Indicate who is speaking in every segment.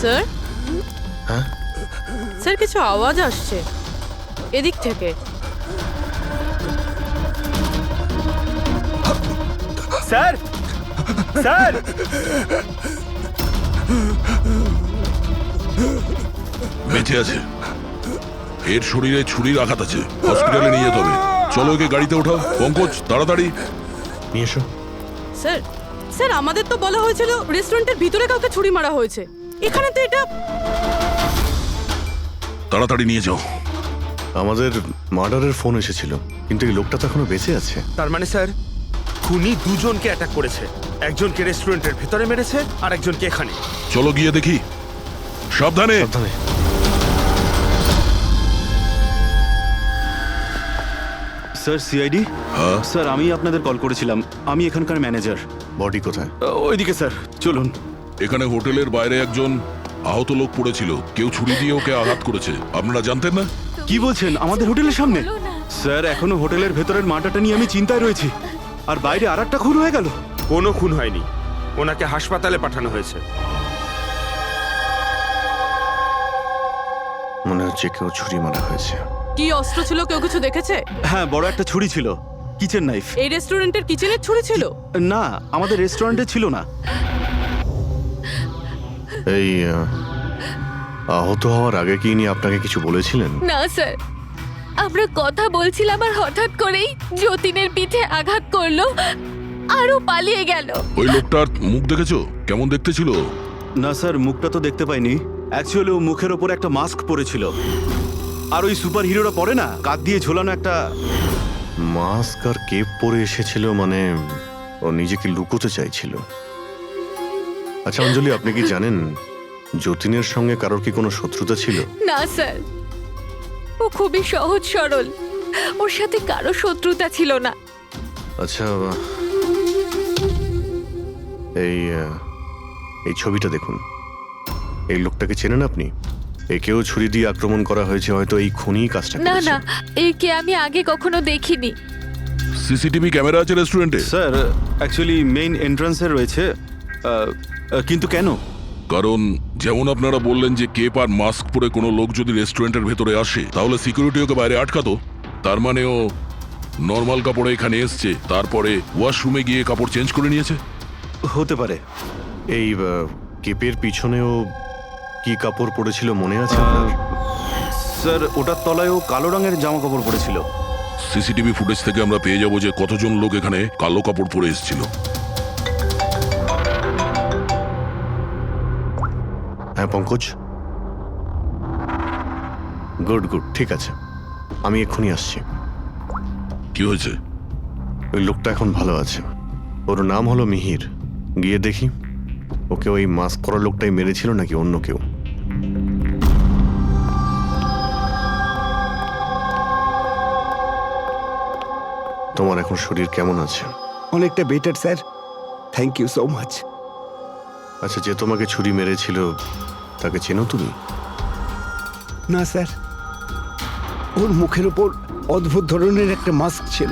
Speaker 1: Sir
Speaker 2: হ্যাঁ
Speaker 1: sir কিছু আওয়াজ আসছে এদিক থেকে।
Speaker 3: স্যার স্যার
Speaker 4: বেঁচে আছে, এর শরীরে ছুরির আঘাত আছে, হসপিটালে নিয়ে যেতে হবে। চলো ওকে গাড়িতে ওঠাও। পঙ্কজ তাড়াতাড়ি
Speaker 2: নিয়ে এসো।
Speaker 1: স্যার স্যার আমাদের তো বলা হয়েছিল রেস্টুরেন্টের ভিতরে কাউকে ছুরি মারা হয়েছে, এখানে তো এটা।
Speaker 4: তাড়াতাড়ি নিয়ে যাও।
Speaker 2: আমাদের মার্ডারের ফোন এসেছিল, কিন্তু এই লোকটা তো এখনো বেঁচে আছে।
Speaker 3: তার মানে স্যার খুনি দুজনকে অ্যাটাক করেছে, একজনকে রেস্টুরেন্টের ভেতরে মেরেছে আর একজনকে এখানে।
Speaker 4: চলো গিয়ে দেখি। সাবধানে।
Speaker 2: সাবধানে।
Speaker 5: স্যার সিআইডি
Speaker 4: হ্যাঁ
Speaker 5: স্যার, আমি আপনাদের কল করেছিলাম। আমি এখানকার ম্যানেজার।
Speaker 2: বডি কোথায়?
Speaker 5: ওইদিকে স্যার, চলুন।
Speaker 4: এখানে হোটেলের বাইরে একজন আহত লোক পড়েছিল, কেউ ছুরি দিয়ে ওকে আঘাত করেছে। আপনারা জানতেন না?
Speaker 5: কি বলছেন? আমাদের হোটেলের সামনে? স্যার এখনো হোটেলের ভেতরের মাটাটা নিয়ে আমি চিন্তায় রয়েছি, আর বাইরে আর একটা খুন হয়ে গেল।
Speaker 3: কোনো খুন হয়নি, ওনাকে হাসপাতালে পাঠানো হয়েছে।
Speaker 2: মনে হচ্ছে কেউ ছুরি মারা হয়েছে।
Speaker 1: কি অস্ত্র ছিল, কেউ কিছু দেখেছে?
Speaker 5: হ্যাঁ, বড় একটা ছুরি ছিল, কিচেন নাইফ।
Speaker 1: এই রেস্টুরেন্টের কিচেনের ছুরি ছিল?
Speaker 5: না, আমাদের রেস্টুরেন্টে ছিল না।
Speaker 2: এই আহত হওয়ার আগে কি ইনি আপনাকে কিছু বলেছিলেন?
Speaker 6: না স্যার, আমরা কথা বলছিলাম আর হঠাৎ করেই যতীনের পিঠে আঘাত করলো আরও পালিয়ে গেল।
Speaker 4: ওই লোকটার মুখ দেখেছো? কেমন দেখতে ছিল?
Speaker 5: না স্যার, মুখটা তো দেখতে পাইনি। অ্যাকচুয়ালি ও মুখের ওপর একটা মাস্ক পরেছিল, আর ওই সুপার হিরোরা পরে না, কাঁধ দিয়ে ঝোলানো একটা।
Speaker 2: মাস্ক আর কেপ পরে এসেছিল, মানে ও নিজেকে লুকোতে চাইছিল। আচ্ছা অঞ্জলি, আপনি কি জানেন যতীনের সঙ্গে কারোর কি কোনো শত্রুতা ছিল?
Speaker 6: না স্যার, ও খুবই সহজ সরল, ওর সাথে কারো শত্রুতা ছিল না।
Speaker 2: আচ্ছা, এই ছবিটা দেখুন। এই লোকটাকে চেনেন আপনি? একেও ছুরি দিয়ে আক্রমণ করা হয়েছে, হয়তো এই খুনি কাজটা
Speaker 6: না
Speaker 2: করেছে।
Speaker 6: না, একে আমি আগে কখনো দেখিনি।
Speaker 4: সিসিটিভি ক্যামেরা আছে রেস্টুরেন্টে?
Speaker 5: স্যার অ্যাকচুয়ালি মেইন এন্ট্রান্সে রয়েছে। কিন্তু কেন?
Speaker 4: কারণ যেমন আপনারা বললেন যে কেপ আর মাস্ক পরে কোনো লোক যদি রেস্টুরেন্টের ভেতরে আসে, তাহলে সিকিউরিটি ওকে বাইরে আটকাতো। তার মানে ও নর্মাল কাপড়ে এখানে এসছে, তারপরে ওয়াশরুমে গিয়ে কাপড় চেঞ্জ করে নিয়েছে।
Speaker 5: হতে পারে।
Speaker 2: এই কেপের পিছনেও কি কাপড় পরেছিল মনে আছে আপনার?
Speaker 5: স্যার ওটার তলায় ও কালো রঙের জামা কাপড় পরেছিল।
Speaker 4: সিসিটিভি ফুটেজ থেকে আমরা পেয়ে যাবো যে কতজন লোক এখানে কালো কাপড় পরে এসেছিল।
Speaker 2: হ্যাঁ পঙ্কজ, গুড গুড, ঠিক আছে, আমি এক্ষুনি আসছি।
Speaker 4: কি হয়েছে?
Speaker 2: ওই লোকটা এখন ভালো আছে, ওর নাম হলো মিহির। গিয়ে দেখি ওকে ওই মাস্ক পরা লোকটাই মেরেছিল নাকি অন্য কেউ। তোমার এখন শরীর কেমন আছে?
Speaker 7: অনেকটা better sir, thank you so much.
Speaker 2: আচ্ছা, যে তোমাকে ছুরি মেরেছিল তাকে চেনো তুমি?
Speaker 7: না স্যার, ওর মুখের ওপর অদ্ভুত ধরনের একটা মাস্ক ছিল।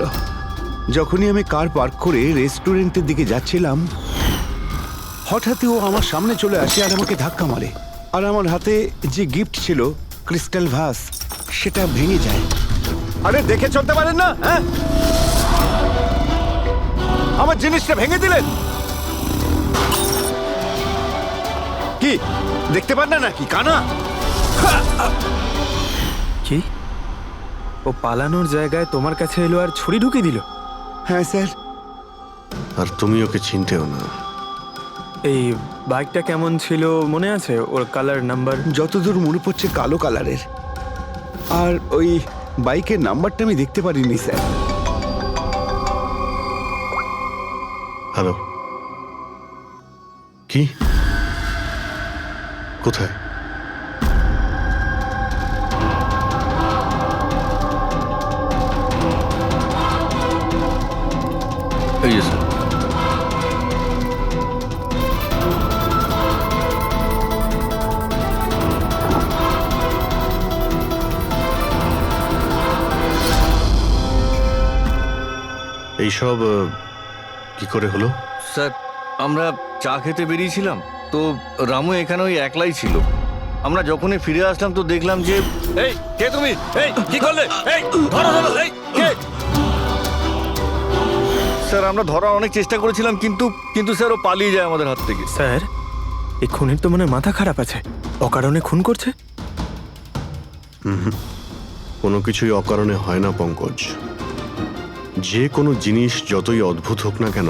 Speaker 7: যখনই আমি কার পার্ক করে রেস্টুরেন্টের দিকে যাচ্ছিলাম, হঠাৎই ও আমার সামনে চলে আসে আর আমাকে ধাক্কা মারে, আর আমার হাতে যে গিফট ছিল ক্রিস্টাল ভাস, সেটা ভেঙে যায়। আরে দেখে চলতে পারেন না? হ্যাঁ, আমার জিনিসটা ভেঙে দিলেন। কি দেখতে পান না নাকি কানা?
Speaker 3: কি? ও পালানোর জায়গায় তোমার কাছে এলো আর ছুরি ঢুকিয়ে দিল?
Speaker 7: হ্যাঁ স্যার।
Speaker 2: আর তুমি ওকে চিনতেও না।
Speaker 8: এই বাইকটা কেমন ছিল মনে আছে? ওর কালার, নাম্বার?
Speaker 7: যতদূর মনে পড়ছে কালো কালারের, আর ওই বাইকের নাম্বারটা আমি দেখতে পারিনি স্যার।
Speaker 2: হ্যালো, কি কোথায়? এই যে স্যার। এইসব কি করে হলো?
Speaker 9: স্যার, আমরা চা খেতে বেরিয়েছিলাম, তো রামু এখানে ওই একলাই ছিল। আমরা যখনই ফিরে আসলাম তো দেখলাম যে
Speaker 3: এই কে তুমি? এই কি করলে? এই ধরো ধরো, এই কে?
Speaker 9: স্যার আমরা ধরার অনেক চেষ্টা করেছিলাম, কিন্তু স্যার ও পালিয়ে যায় আমাদের হাত থেকে।
Speaker 8: স্যার এই খুনের তো মনে হয় মাথা খারাপ আছে, অকারণে খুন করছে।
Speaker 2: কোনো কিছুই অকারণে হয় না পঙ্কজ। যে কোনো জিনিস যতই অদ্ভুত হোক না কেন,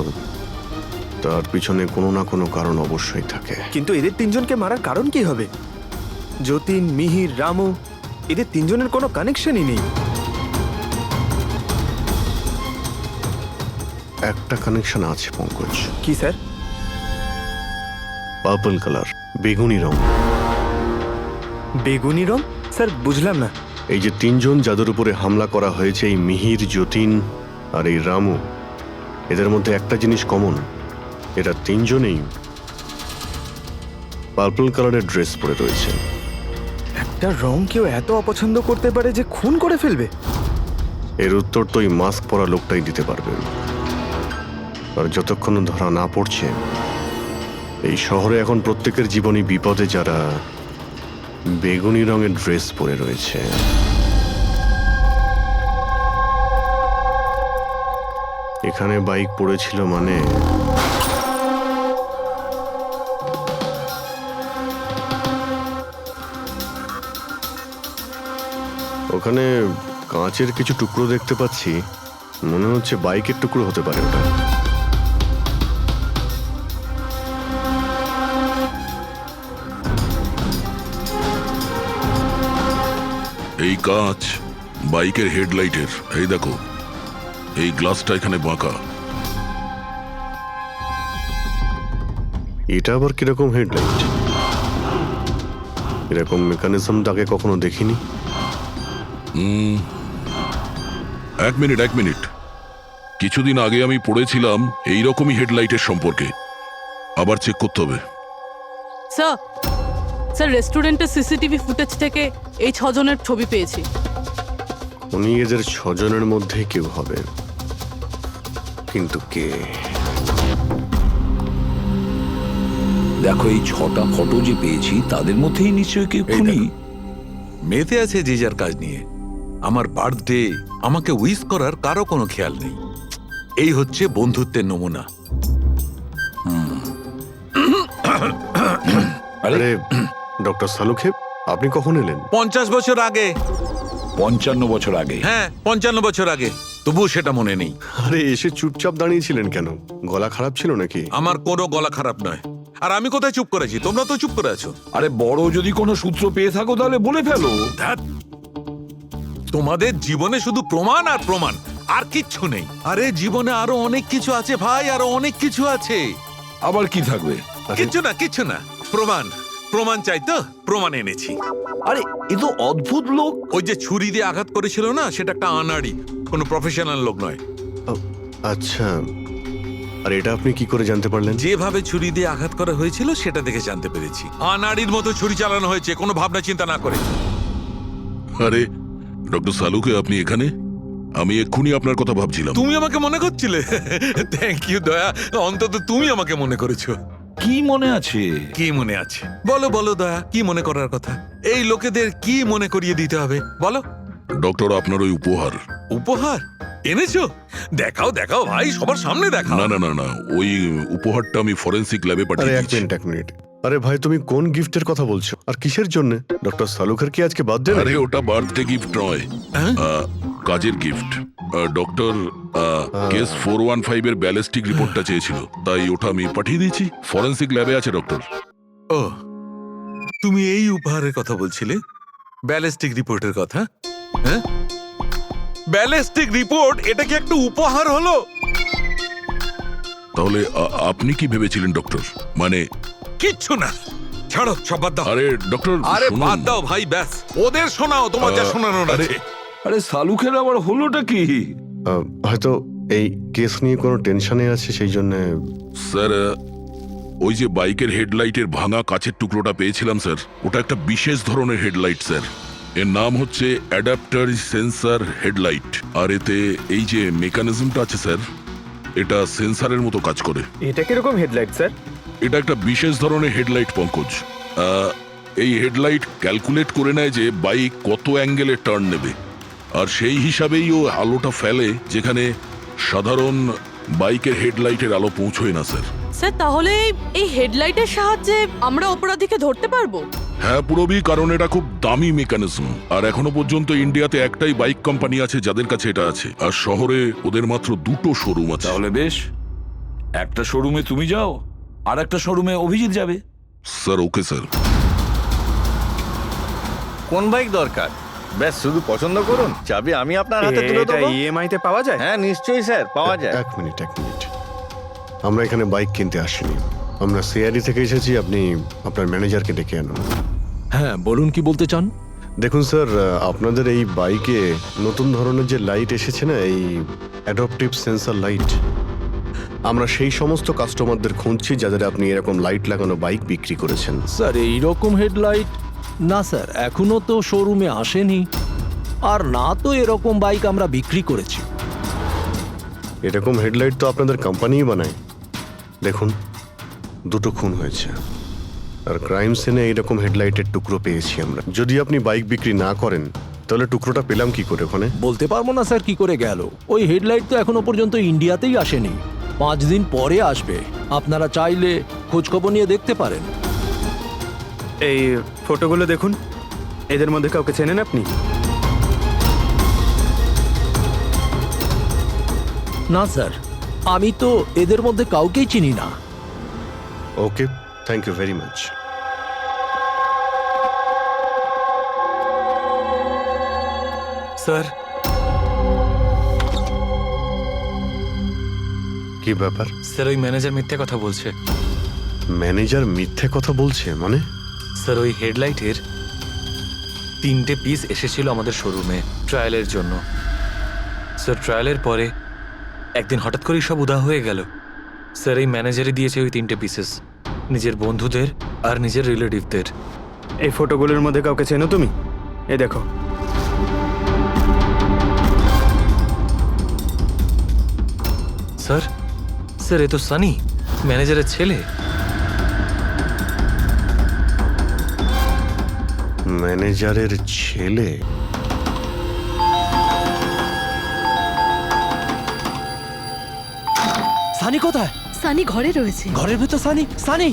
Speaker 2: তার পিছনে কোনো না কোনো কারণ অবশ্যই থাকে।
Speaker 8: কিন্তু এদের তিনজনকে মারার কারণ কি হবে? যতীন, মিহির, রামু, এদের তিনজনের কোনো কানেকশনই নেই।
Speaker 2: একটা কানেকশন আছে পঙ্কজ।
Speaker 8: কি স্যার?
Speaker 2: পার্পল কালার, বেগুনি রং।
Speaker 8: বেগুনি রং? স্যার বুঝলাম না।
Speaker 2: এই যে তিনজন যাদের উপরে হামলা করা হয়েছে, এই মিহির, যতীন আর এই রামু, এদের মধ্যে একটা জিনিস কমন, এরা তিনজনেই পার্পল কালারের ড্রেস পরে রয়েছে।
Speaker 8: একটা রং কেউ এত অপছন্দ করতে পারে যে খুন করে ফেলবে?
Speaker 2: এর উত্তর তো এই মাস্ক পরা লোকটাই দিতে পারবে। আর যতক্ষণ ধরা না পড়ছে, এই শহরে এখন প্রত্যেকের জীবনই বিপদে যারা বেগুনি রঙের ড্রেস পরে রয়েছে। এখানে বাইক পড়েছিল মানে ওখানে কাঁচের কিছু টুকরো দেখতে পাচ্ছি, মনে হচ্ছে বাইকের টুকরো হতে পারে ওটা।
Speaker 4: এই কাঁচ বাইকের হেডলাইটের। এই দেখো, এই গ্লাসটা এখানে বাঁকা।
Speaker 2: এটা আবার কিরকম হেডলাইট? এরকম মেকানিজম তাকে কখনো দেখিনি।
Speaker 4: এক মিনিট, কিছুদিন আগে আমি পড়েছিলাম এইরকমই হেডলাইটের সম্পর্কে। আবার চেক করতে হবে।
Speaker 1: স্যার রেস্টুরেন্টের সিসিটিভি ফুটেজ থেকে এই 6 জনের ছবি পেয়েছি।
Speaker 2: উনি এদের 6 জনের মধ্যেই কেউ হবে, কিন্তু কে?
Speaker 10: দেখো এই 6টা ফটো যে পেয়েছি তাদের মধ্যেই নিশ্চয়ই কেউ খুনি।
Speaker 11: মেতে আছে যে যার কাজ নিয়ে। আমার বার্থডে, আমাকে উইশ করার কারো কোনো খেয়াল নেই। এই হচ্ছে বন্ধুত্বের নমুনা।
Speaker 2: আরে ডক্টর সালুখেব, আপনি কখন এলেন?
Speaker 11: 50 বছর আগে।
Speaker 10: 55 বছর আগে?
Speaker 11: হ্যাঁ 55 বছর আগে, তবুও সেটা মনে নেই।
Speaker 2: আরে এসে চুপচাপ দাঁড়িয়েছিলেন কেন? গলা খারাপ ছিল নাকি?
Speaker 11: আমার কোনো গলা খারাপ নয়। আর আমি কোথায় চুপ করেছি? তোমরা তো চুপ করে আছো।
Speaker 10: আরে বড় যদি কোনো সূত্র পেয়ে থাকো তাহলে বলে ফেলো।
Speaker 11: ধ্যাৎ, তোমাদের জীবনে শুধু প্রমাণ আর প্রমাণ, আর কিচ্ছু নেই। আরে জীবনে আরো অনেক কিছু আছে ভাই, আরো অনেক কিছু আছে।
Speaker 10: আবার কি থাকবে?
Speaker 11: কিচ্ছু না। প্রমাণ চাই তো, প্রমাণ এনেছি।
Speaker 10: আরে এ তো অদ্ভুত লোক।
Speaker 11: ওই যে ছুরি দিয়ে আঘাত করেছিল না, সেটা একটা আনাড়ি, কোনো প্রফেশনাল লোক নয়।
Speaker 2: আচ্ছা, আর এটা আপনি কি করে জানতে পারলেন?
Speaker 11: যেভাবে ছুরি দিয়ে আঘাত করা হয়েছিল সেটা দেখে জানতে পেরেছি। আনাড়ির মতো ছুরি চালানো হয়েছে, কোনো ভাবনা চিন্তা না করে।
Speaker 4: আরে ডক্টর সালুকে, আপনি এখানে? আমি এক্ষুনি আপনার কথা ভাবছিলাম।
Speaker 11: তুমি আমাকে মনে করছিলে? থ্যাংক ইউ দয়া, অন্তত তুমি আমাকে মনে করেছো।
Speaker 10: কি মনে আছে?
Speaker 11: কি মনে আছে বলো দয়া, কি মনে করার কথা? এই লোকেদের কি মনে করিয়ে দিতে হবে বলো।
Speaker 4: ডক্টর, আপনার ওই উপহার।
Speaker 11: উপহার এনেছো? দেখাও ভাই, সবার সামনে দেখাও।
Speaker 4: না, ওই উপহারটা আমি ফরেন্সিক ল্যাবে
Speaker 2: আরে
Speaker 4: পাঠিয়ে
Speaker 2: এক
Speaker 4: দিয়েছি।
Speaker 2: মিনিট। আরে ভাই, তুমি কোন গিফটের কথা বলছো আর কিসের জন্য? ডক্টর সালুখের কি আজকে বার্থডে?
Speaker 4: আরে ওটা বার্থডে গিফট নয়, কাজের গিফট। ডক্টর কেস 415 এর ব্যালিস্টিক রিপোর্টটা চেয়েছিল, তাই ওটা আমি পাঠিয়ে দিয়েছি। ফরেন্সিক ল্যাবে আছে ডক্টর।
Speaker 11: ও, তুমি এই উপহারের কথা বলছিলে? ব্যালিস্টিক রিপোর্টের কথা? হ্যাঁ, ব্যালিস্টিক রিপোর্ট, এটা কি একটা উপহার হলো?
Speaker 4: তাহলে আপনি কি ভেবেছিলেন ডক্টর? মানে
Speaker 11: কিচ্ছু না, ছাড়ো, সব বাদ দাও।
Speaker 4: আরে ডক্টর,
Speaker 11: আরে
Speaker 4: শুনুন।
Speaker 11: বাদ দাও ভাই, ব্যাস ওদের শোনাও, তোমার যা শোনানোর আছে।
Speaker 10: আরে সালুখের আবার হলোটা কি?
Speaker 2: হয়তো এই কেস নিয়ে কোনো টেনশনে আছে, সেই জন্য।
Speaker 4: স্যার, ওই যে বাইকের হেডলাইটের ভাঙা কাচের টুকরোটা পেয়েছিলাম স্যার, ওটা একটা বিশেষ ধরনের হেডলাইট স্যার। এর নাম হচ্ছে অ্যাডাপ্টার সেন্সর হেডলাইট। আর এতে এই যে মেকানিজমটা আছে স্যার, এটা সেন্সরের মতো কাজ করে।
Speaker 8: এটা কিরকম হেডলাইট স্যার?
Speaker 4: এটা একটা বিশেষ ধরনের হেডলাইট পঙ্কজ। এই হেডলাইট ক্যালকুলেট করে নেয় যে বাইক কত অ্যাঙ্গেলে টার্ন নেবে, আর সেই হিসাবেই ও আলোটা ফেলে যেখানে সাধারণ বাইকের হেডলাইটের আলো পৌঁছয় না স্যার।
Speaker 1: স্যার তাহলে এই হেডলাইটের সাহায্যে আমরা অপরাধীকে ধরতে পারবো?
Speaker 4: হ্যাঁ পুরবি, কারণ এটা খুব দামি মেকানিজম, আর এখনো পর্যন্ত ইন্ডিয়াতে একটাই বাইক কোম্পানি আছে যাদের কাছে এটা আছে, আর শহরে ওদের মাত্র 2টো শোরুম আছে।
Speaker 10: তাহলে বেশ, একটা শোরুমে তুমি যাও আর একটা শোরুমে অভিজিৎ যাবে।
Speaker 4: Sir okay sir.
Speaker 9: কোন বাইক দরকার? ব্যাস শুধু পছন্দ করুন, চাবি আমি আপনার হাতে তুলে দেবো।
Speaker 8: ইএমআই তে পাওয়া যায়?
Speaker 9: হ্যাঁ নিশ্চয়ই স্যার, পাওয়া যায়।
Speaker 2: এক মিনিট। আমরা এখানে বাইক কিনতে আসিনি, আমরা সিআইডি থেকে এসেছি। আপনি আপনার ম্যানেজারকে ডেকে আনুন।
Speaker 12: হ্যাঁ বলুন, কি বলতে চান?
Speaker 2: দেখুন স্যার, আপনাদের এই বাইকে নতুন ধরনের যে লাইট এসেছে না, এই অ্যাডপটিভ সেন্সর লাইট, আমরা সেই সমস্ত কাস্টমারদের খুঁজছি যাদের আপনি এরকম লাইট লাগানো বাইক বিক্রি করেছেন।
Speaker 12: স্যার এইরকম হেডলাইট না স্যার, এখনো তো শোরুমে আসেনি, আর না তো এরকম বাইক আমরা বিক্রি করেছি।
Speaker 2: এরকম হেডলাইট তো আপনাদের কোম্পানিই বানায়। দেখুন, 2টো খুন হয়েছে, আর ক্রাইম সিনে এইরকম হেডলাইটের টুকরো পেয়েছি আমরা। যদি আপনি বাইক বিক্রি না করেন তাহলে টুকরোটা পেলাম কি করে ওখানে?
Speaker 12: বলতে পারবো না স্যার কি করে গেল। ওই হেডলাইট তো এখনো পর্যন্ত ইন্ডিয়াতেই আসেনি, 5 দিন পরে আসবে। আপনারা চাইলে খোঁজখবর নিয়ে দেখতে পারেন।
Speaker 8: এই ফটোগুলো দেখুন, এদের মধ্যে কাউকে চেনেন আপনি?
Speaker 12: না স্যার, আমি তো এদের মধ্যে কাউকেই চিনি না।
Speaker 2: Okay, thank you very much.
Speaker 8: Sir,
Speaker 2: কি ব্যাপার?
Speaker 13: স্যার ওই ম্যানেজার মিথ্যে কথা বলছে।
Speaker 2: ম্যানেজার মিথ্যে কথা বলছে মানে?
Speaker 13: স্যার ওই হেডলাইটের 3টে পিস এসেছিল আমাদের শোরুমে ট্রায়ালের জন্য। স্যার ট্রায়ালের পরে একদিন হঠাৎ করেই সব উদা হয়ে গেল। স্যার এই ম্যানেজারই দিয়েছে ওই 3টে পিসেস নিজের বন্ধুদের আর নিজের রিলেটিভদের।
Speaker 8: এই ফটোগুলোর মধ্যে কাউকে চেনো তুমি? এ দেখো।
Speaker 13: স্যার স্যার এ তো সানি, ম্যানেজারের ছেলে।
Speaker 2: ম্যানেজারের ছেলে?
Speaker 12: সানি কোথায়?
Speaker 1: সানি ঘরে রয়েছে।
Speaker 12: ঘরের ভেতর সানি? সানি,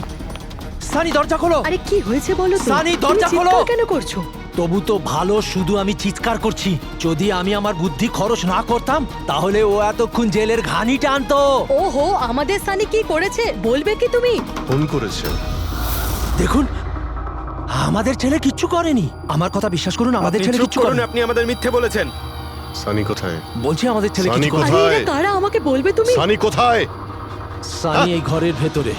Speaker 12: সানি দরজা খোলো।
Speaker 1: আরে কি হয়েছে বলো তো?
Speaker 12: সানি দরজা খোলো।
Speaker 1: কেন করছো?
Speaker 12: তবু তো ভালো, শুধু আমি চিৎকার করছি। যদি আমি আমার বুদ্ধি খরচ না করতাম তাহলে ও এতক্ষণ জেলের ঘানি টানতো।
Speaker 1: ওহো, আমাদের সানি কি করেছে বলবে কি তুমি?
Speaker 2: ফোন করেছে।
Speaker 12: দেখুন, আমাদের ছেলে কিচ্ছু করেনি। আমার কথা বিশ্বাস করুন, আমাদের ছেলে কিচ্ছু করেনি।
Speaker 8: আপনি আমাদের মিথ্যে বলেছেন।
Speaker 2: সানি কোথায়?
Speaker 12: বলছি আমাদের ছেলে
Speaker 2: সানি
Speaker 12: কিছু করেনি।
Speaker 2: কোথায়?
Speaker 1: আরে কারা, আমাকে বলবে তুমি?
Speaker 2: সানি কোথায়?
Speaker 12: সানি এই ঘরের ভেতরে।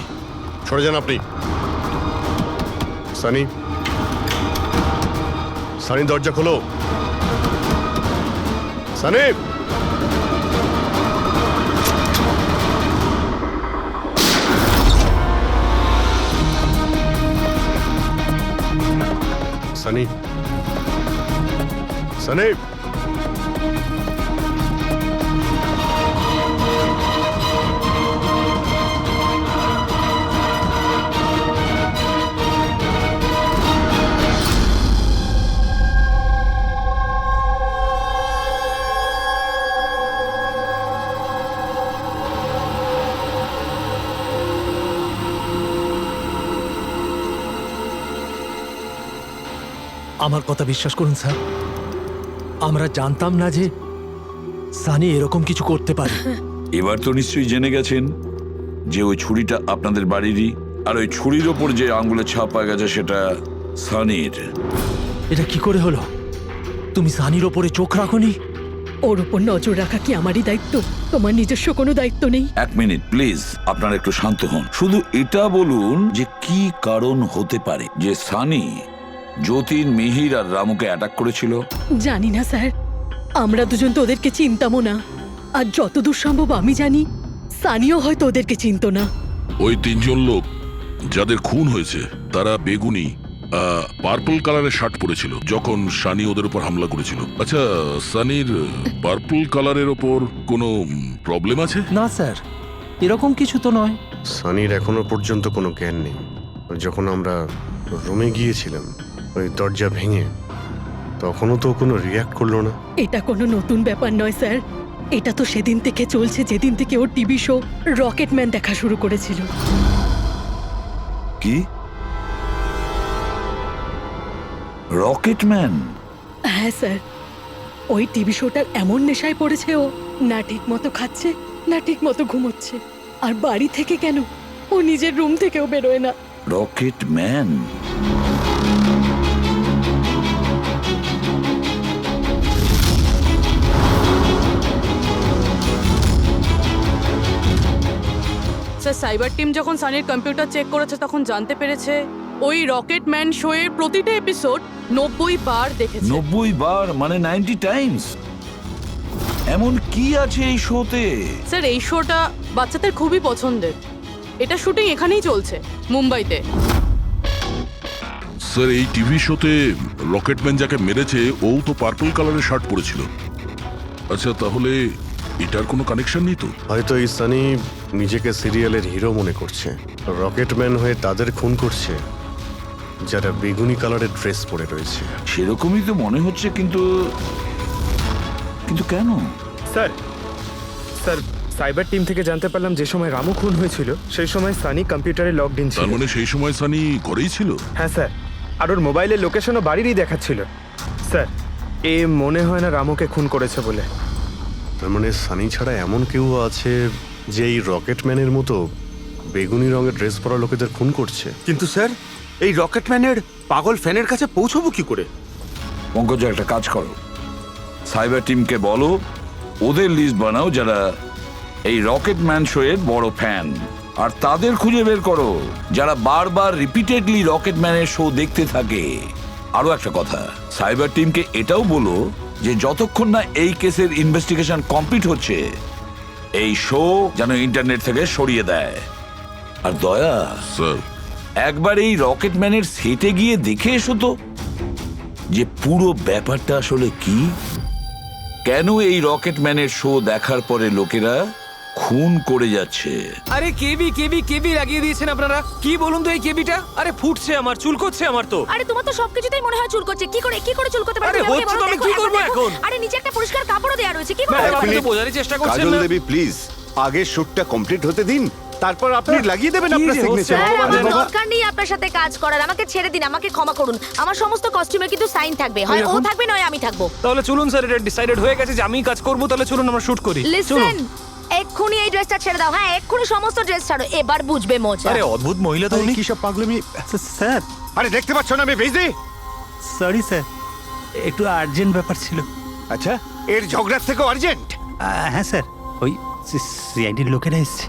Speaker 2: সরে যান আপনি। সানি, সানি দরজা খোলো। সানি, সানি, সানি।
Speaker 12: আমার কথা বিশ্বাস করুন স্যার, আমরা জানতাম না যে সানি এরকম কিছু করতে পারে।
Speaker 10: এবার তো নিশ্চয়ই জেনে গেছেন যে ওই ছুরিটা আপনাদের বাড়িরই, আর ওই ছুরির ওপর যে আঙ্গুলের ছাপ পাওয়া গেছে সেটা সানির।
Speaker 12: এটা কি করে হলো? তুমি সানির ওপরে চোখ রাখোনি?
Speaker 1: ওর উপর নজর রাখা কি আমারই দায়িত্ব? তোমার নিজস্ব কোনো দায়িত্ব নেই?
Speaker 10: 1 মিনিট প্লিজ, আপনারা একটু শান্ত হন। শুধু এটা বলুন যে কি কারণ হতে পারে যে সানি যতীন, মিহির আর রামুকে অ্যাটাক করেছিল।
Speaker 1: জানি না স্যার, আমরা দুজন তো ওদেরকে চিনতামও না, আর যতদূর সম্ভব আমি জানি সানিও হয়তো ওদেরকে চিনতো না।
Speaker 4: ওই 3জন লোক যাদের খুন হয়েছে তারা বেগুনি পার্পল কালারের শার্ট পরেছিল যখন সানি ওদের উপর হামলা করেছিল। আচ্ছা, সানির পার্পল কালারের ওপর কোনো প্রবলেম আছে?
Speaker 12: না স্যার, এরকম কিছু তো নয়।
Speaker 2: সানির এখনো পর্যন্ত কোনো জ্ঞান নেই। যখন আমরা রুমে গিয়েছিলাম ওই দরজা ভেঙে, তখনও তো কোনো রিয়াক্ট করলো না।
Speaker 1: এটা কোনো নতুন ব্যাপার নয় স্যার, এটা তো সেদিন থেকে চলছে যেদিন থেকে ওর টিভি শো রকেটম্যান দেখা শুরু করেছিল।
Speaker 10: কি রকেটম্যান?
Speaker 1: হ্যাঁ স্যার, ওই টিভি শোটার এমন নেশায় পড়েছে ও, না ঠিক মতো খাচ্ছে না ঠিক মতো ঘুমোচ্ছে। আর বাড়ি থেকে কেন, ও নিজের রুম থেকেও বেরোয় না।
Speaker 10: রকেটম্যান?
Speaker 14: স্যার, সাইবার টিম যখন সানির কম্পিউটার চেক করেছে তখন জানতে পেরেছে ওই রকেটম্যান শো এর প্রতিটা এপিসোড 90 বার দেখেছে।
Speaker 10: 90 বার মানে 90 টাইমস? এমন কি আছে এই শোতে?
Speaker 14: স্যার, এই শোটা বাচ্চাদের খুবই পছন্দের। এটা শুটিং এখানেই চলছে, মুম্বাইতে।
Speaker 4: স্যার, এই টিভি শোতে রকেটম্যান যাকে মেরেছে ও তো পার্পল কালারের শার্ট পরেছিল। আচ্ছা, তাহলে এটার কোনো কানেকশন নেই তো?
Speaker 2: হয়তো এই সানি নিজেকে সিরিয়ালের হিরো মনে করছে, রকেটম্যান হয়ে তাদের খুন করছে যারা বেগুনি কালারের ড্রেস পরে রয়েছে।
Speaker 10: সেরকমই তো মনে হচ্ছে, কিন্তু কিন্তু কেন?
Speaker 8: স্যার, সাইবার টিম থেকে জানতে পারলাম যে সময় রামু খুন হয়েছিল সেই সময় সানি কম্পিউটারে লগড ইন ছিল।
Speaker 4: তার মানে সেই সময় সানি ঘরেই ছিল?
Speaker 8: হ্যাঁ স্যার, আর ওর মোবাইলের লোকেশনও বাড়িরই দেখাচ্ছিল। স্যার, এ মনে হয় না রামুকে খুন করেছে বলে।
Speaker 2: তার মানে সানি ছাড়া এমন কেউ আছে যে এই রকেটম্যানের মতো বেগুনি রঙের ড্রেস পরা লোকেদের খুন করছে।
Speaker 3: কিন্তু স্যার, এই রকেটম্যানের পাগল ফ্যানের কাছে পৌঁছবো কি করে?
Speaker 10: পঙ্কজ, একটা কাজ করো, সাইবার টিমকে বলো ওদের লিস্ট বানাও যারা এই রকেটম্যান শো এর বড় ফ্যান, আর তাদের খুঁজে বের করো যারা বারবার রিপিটেডলি রকেটম্যানের শো দেখতে থাকে। আরো একটা কথা, সাইবার টিমকে এটাও বলো যে যতক্ষণ না এই কেসের ইনভেস্টিগেশন কমপ্লিট হচ্ছে এই শো যেন ইন্টারনেট থেকে সরিয়ে দেয়। আর দয়া
Speaker 4: স্যার,
Speaker 10: একবার এই রকেটম্যানের সেটে গিয়ে দেখে এসো তো যে পুরো ব্যাপারটা আসলে কি, কেন এই রকেটম্যানের শো দেখার পরে লোকেরা খুন করে যাচ্ছে।
Speaker 13: আরে কেবি লাগিয়ে দিয়েছেন আপনারা। কি বলুন তো এই কেবিটা? আরে ফুটছে আমার, চুলকোচ্ছে আমার তো।
Speaker 6: আরে তোমার তো সবকিছুতেই মনে হয় চুল করছে। কি করে চুল করতে পারে?
Speaker 13: আরে হচ্ছে তো, আমি কি করব এখন?
Speaker 6: আরে নিচে একটা পরিষ্কার কাপড়ও দেয়া রয়েছে, কি করে?
Speaker 13: আপনি তো বোঝারই চেষ্টা করছেন
Speaker 7: কাজল
Speaker 13: না।
Speaker 7: দেবী প্লিজ, আগে শুটটা কমপ্লিট হতে দিন, তারপর আপনি লাগিয়ে দেবেন আপনার সিগনেচার।
Speaker 6: আমার দরকার নেই আপনার সাথে কাজ করার, আমাকে ছেড়ে দিন, আমাকে ক্ষমা করুন। আমার সমস্ত কস্টিউমে কিন্তু সাইন থাকবে, হয় ও থাকবে নয় আমি থাকবো।
Speaker 13: তাহলে চলুন স্যার, এটা ডিসাইডেড হয়ে গেছে যে আমিই কাজ করব। তাহলে চলুন আমরা শুট করি।
Speaker 6: লিসেন, এক্ষুনি এই ড্রেসটা ছেড়ে দাও। হ্যাঁ, এক্ষুনি সমস্ত ড্রেস ছাড়ো, এবার বুঝবে মজা।
Speaker 13: আরে অদ্ভুত মহিলা তো উনি।
Speaker 7: কি সব পাগলামি স্যার? আরে দেখতে পাচ্ছ না আমি বিজি?
Speaker 12: সরি স্যার, একটু আর্জেন্ট ব্যাপার ছিল।
Speaker 7: আচ্ছা, এর ঝগড়ার থেকে আর্জেন্ট?
Speaker 12: হ্যাঁ স্যার, ওই সিআইডির লোকেরা এসছে।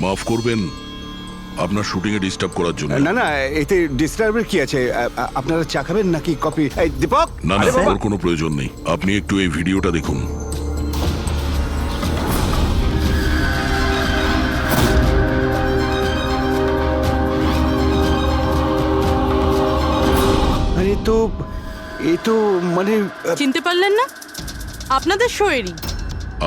Speaker 4: মাফ করবেন আপনার শুটিং এ ডিস্টার্ব করার জন্য।
Speaker 7: না না, এতে ডিস্টার্বের কি আছে? আপনারা চা খাবেন নাকি কফি? এই দীপক,
Speaker 4: না না, ওর কোনো প্রয়োজন নেই। আপনি একটু এই ভিডিওটা দেখুন।
Speaker 7: আরে এ তো মানে
Speaker 14: চিনতে পারলেন না? আপনাদের শোয়েরই।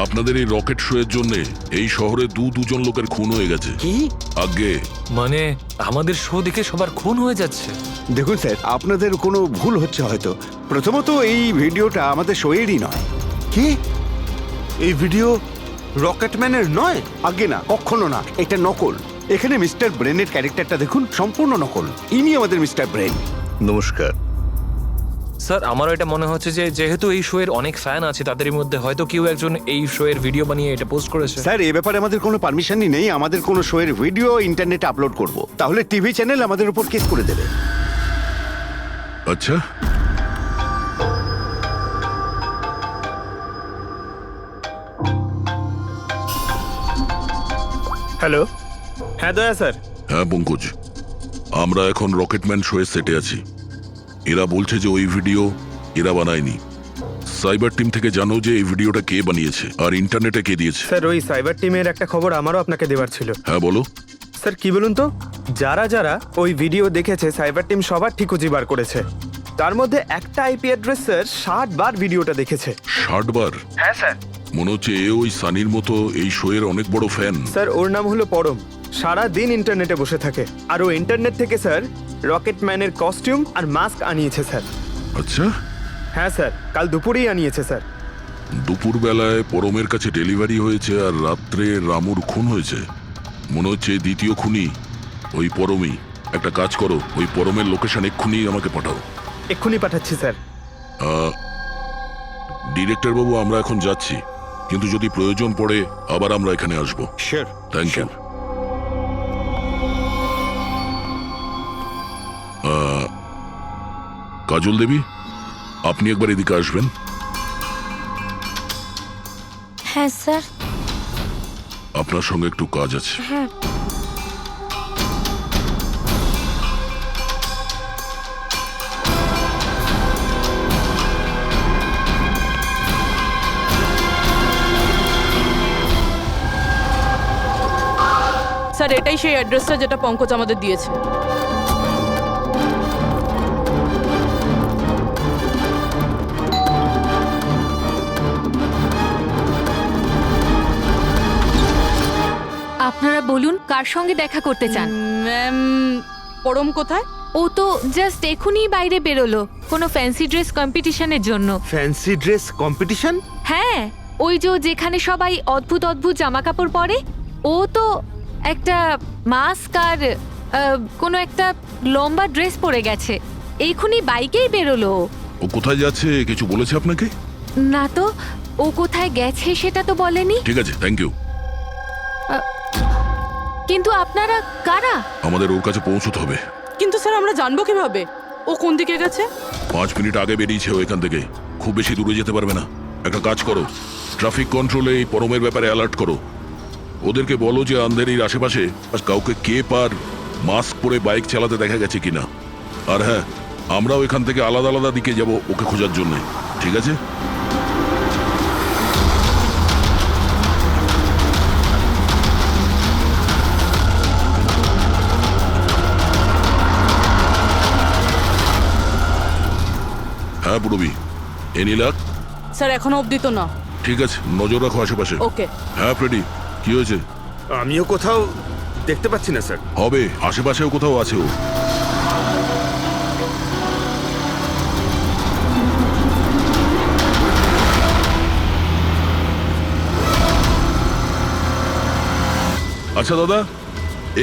Speaker 4: আপনাদের এই রকেট শো এর জন্য এই শহরে দুজন লোকের খুন হয়ে গেছে।
Speaker 7: কি?
Speaker 4: আগে
Speaker 13: মানে আমাদের শো দেখে সবার খুন হয়ে যাচ্ছে?
Speaker 7: দেখুন স্যার, আপনাদের কোনো ভুল হচ্ছে হয়তো। প্রথমত এই ভিডিওটা আমাদের শোয়েরই নয়।
Speaker 3: কি? এই ভিডিও রকেটম্যানের নয়?
Speaker 7: আগে না, কখনো না, এটা নকল। এখানে মিস্টার ব্রেনের ক্যারেক্টারটা দেখুন, সম্পূর্ণ নকল। ইনি আমাদের মিস্টার ব্রেন।
Speaker 2: নমস্কার
Speaker 13: স্যার, আমারও এটা মনে হচ্ছে যে যেহেতু এই শো এর অনেক ফ্যান আছে, তাদের মধ্যে হয়তো কেউ একজন এই শো এর ভিডিও বানিয়ে এটা পোস্ট করেছে।
Speaker 7: স্যার, এ ব্যাপারে আমাদের কোনো পারমিশনই নেই। আমাদের কোনো শোয়ের ভিডিও ইন্টারনেটে আপলোড করব, তাহলে টিভি চ্যানেল আমাদের উপর কেস করে দেবে।
Speaker 4: আচ্ছা,
Speaker 8: হ্যালো, হ্যাঁ দয়া স্যার।
Speaker 4: হ্যাঁ পঙ্কজ, আমরা এখন রকেটম্যান শো এর সেটে আছি। এরা বলছে যে ওই ভিডিও এরা বানায়নি। সাইবার টিম থেকে জানো যে এই ভিডিওটা কে বানিয়েছে আর ইন্টারনেটে কে দিয়েছে?
Speaker 8: স্যার, ওই সাইবার টিমের একটা খবর আমারও আপনাকে দেওয়ার ছিল।
Speaker 4: হ্যাঁ বলো।
Speaker 8: স্যার, কি বলুন তো, যারা যারা ওই ভিডিও দেখেছে সাইবার টিম সবার ঠিকুজি বার করেছে। তার মধ্যে একটা আইপি অ্যাড্রেস স্যার 60 বার ভিডিওটা দেখেছে।
Speaker 4: 60 বার?
Speaker 8: হ্যাঁ স্যার।
Speaker 4: মনে হচ্ছে এ ওই সানির মতো এই শো এর অনেক বড় ফ্যান।
Speaker 8: স্যার ওর নাম হলো পরম, সারা দিন ইন্টারনেটে বসে থাকে। আর ও ইন্টারনেট থেকে স্যার রকেট ম্যানের কস্টিউম আর মাস্ক আনিয়েছে স্যার।
Speaker 4: আচ্ছা,
Speaker 8: হ্যাঁ স্যার, কাল দুপুরেই আনিয়েছে স্যার।
Speaker 4: দুপুর বেলায় পরমের কাছে ডেলিভারি হয়েছে আর রাত্রে রামুর খুন হয়েছে। মনে হচ্ছে দ্বিতীয় খুনি ওই পরমই। একটা কাজ করো, ওই পরমের লোকেশন এক্ষুনি আমাকে পাঠাও।
Speaker 8: এক্ষুনি পাঠাচ্ছি স্যার।
Speaker 4: ডিরেক্টর বাবু, আমরা এখন যাচ্ছি, কিন্তু যদি প্রয়োজন পড়ে আবার আমরা এখানে আসবো।
Speaker 5: Sure.
Speaker 4: Thank you. Kajal Devi, আপনি একবার এদিকে আসবেন।
Speaker 6: হ্যাঁ স্যার।
Speaker 4: আপনার সঙ্গে একটু কাজ আছে।
Speaker 6: হ্যাঁ।
Speaker 14: স্যার এটাই সেই অ্যাড্রেসটা যেটা পঙ্কজ আমাদের দিয়েছে।
Speaker 6: আপনারা বলুন কার সঙ্গে দেখা করতে চান?
Speaker 14: ম্যাম, পরম কোথায়?
Speaker 6: ও তো জাস্ট এখনই বাইরে বেরোলো কোনো ফ্যান্সি ড্রেস কম্পিটিশনের জন্য।
Speaker 3: Fancy dress competition?
Speaker 6: হ্যাঁ, ওই যে যেখানে সবাই অদ্ভুত অদ্ভুত জামা কাপড় পরে, ও তো একটা মাস্ক আর কোনো একটা লম্বা ড্রেস পরে গেছে। এইখুনি বাইকেই বেরোলো।
Speaker 4: ও কোথায় যাচ্ছে কিছু বলেছে আপনাকে?
Speaker 6: না তো, ও কোথায় গেছে সেটা তো বলেনি।
Speaker 4: ঠিক আছে, থ্যাংক ইউ।
Speaker 6: কিন্তু আপনারা কারা?
Speaker 4: আমাদের ওর কাছে পৌঁছতে হবে।
Speaker 14: কিন্তু স্যার আমরা জানবো কিভাবে ও কোন দিকে গেছে?
Speaker 4: 5 মিনিট আগে বেরিয়েছে ও এখান থেকে, খুব বেশি দূরে যেতে পারবে না। একটা কাজ করো, ট্রাফিক কন্ট্রোলে এই পরমের ব্যাপারে অ্যালার্ট করো। ওদেরকে বলো যে আন্ধেরির আশেপাশে কাউকে কেপ আর মাস্ক পরে বাইক চালাতে দেখা গেছে কিনা। আর হ্যাঁ, আমরাও এখান থেকে আলাদা আলাদা দিকে যাব ওকে খোঁজার জন্য। ঠিক আছে? হ্যাঁ পুরবি, এনি লাক?
Speaker 14: স্যার এখনো অবধি তো না।
Speaker 4: ঠিক আছে, নজর রাখো আশেপাশে।
Speaker 14: ওকে।
Speaker 4: হ্যাঁ ফ্রেডি, কি হয়েছে?
Speaker 3: আমিও কোথাও দেখতে পাচ্ছি না স্যার।
Speaker 4: হবে, আশেপাশেও কোথাও আছে ও। আচ্ছা দাদা,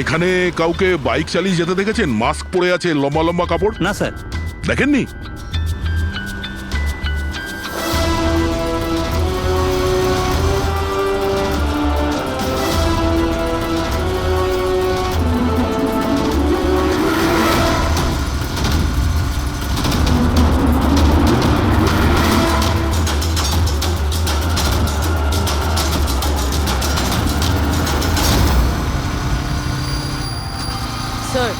Speaker 4: এখানে কাউকে বাইক চালিয়ে যেতে দেখেছেন? মাস্ক পরে আছে, লম্বা লম্বা কাপড়?
Speaker 5: না স্যার।
Speaker 4: দেখেননি?
Speaker 14: স্যার।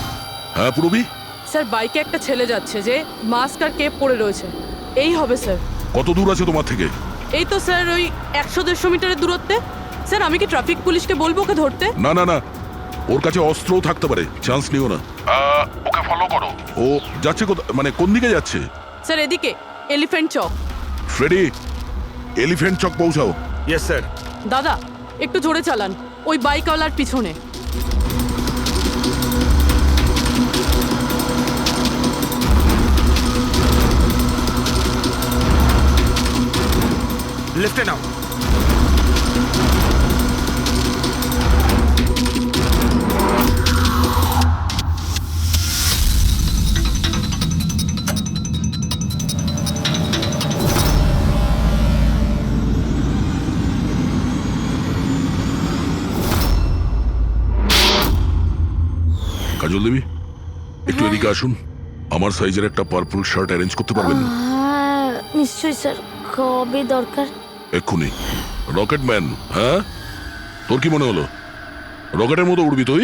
Speaker 4: হ্যাঁ পুরবি?
Speaker 14: স্যার বাইকে একটা ছেলে যাচ্ছে যে মাস্ক আর কেপ পরে রয়েছে। এই হবে স্যার।
Speaker 4: কত দূর আছে তোমার থেকে?
Speaker 14: এই তো স্যার ওই 100-150 মিটারের দূরত্বে। স্যার আমি কি ট্রাফিক পুলিশকে বলবো ওকে ধরতে?
Speaker 4: না না না, ওর কাছে অস্ত্রও থাকতে পারে, চান্স নিও না। ওকে ফলো করো। ও যাচ্ছে মানে কোন দিকে যাচ্ছে?
Speaker 14: স্যার এদিকে, elephant Chowk.
Speaker 4: Freddie, elephant Chowk পৌঁছাও।
Speaker 3: Yes sir.
Speaker 14: দাদা একটু জোরে চালান, ওই বাইকওয়ালার পিছনে।
Speaker 3: লেফটে নাও।
Speaker 4: কাজল দেবী, একটু এদিকে আসুন। আমার সাইজের একটা পার্পল শার্ট অ্যারেঞ্জ করতে পারবেন?
Speaker 6: নিশ্চয়ই স্যার, কবে দরকার?
Speaker 4: এক্ষুনি। রকেটম্যান, হ্যাঁ? তোর কি মনে হলো রকেটের মতো উড়বি তুই?